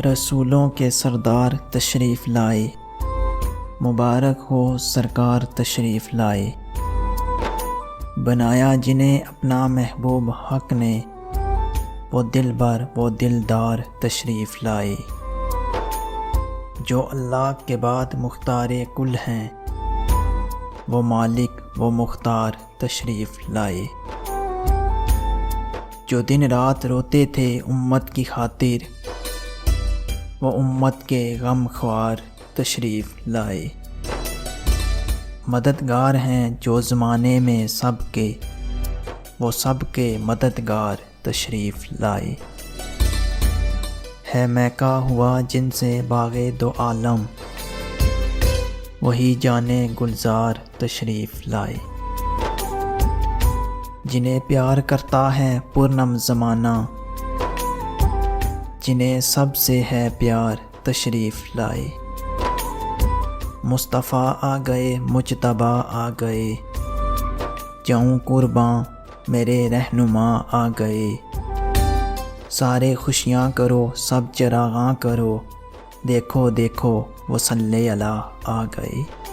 رسولوں کے سردار تشریف لائے، مبارک ہو سرکار تشریف لائے۔ بنایا جنہیں اپنا محبوب حق نے، وہ دل بر وہ دلدار تشریف لائے۔ جو اللہ کے بعد مختار کل ہیں، وہ مالک وہ مختار تشریف لائے۔ جو دن رات روتے تھے امت کی خاطر، وہ امت کے غم خوار تشریف لائے۔ مددگار ہیں جو زمانے میں سب کے، وہ سب کے مددگار تشریف لائے۔ ہے میکا ہوا جن سے باغ دو عالم، وہی جانے گلزار تشریف لائے۔ جنہیں پیار کرتا ہے پرنم زمانہ، جنہیں سب سے ہے پیار تشریف لائے۔ مصطفیٰ آ گئے مجتبیٰ آ گئے، جاؤں قرباں میرے رہنما آ گئے۔ سارے خوشیاں کرو سب چراغاں کرو، دیکھو دیکھو وہ صلی اللہ آ گئے۔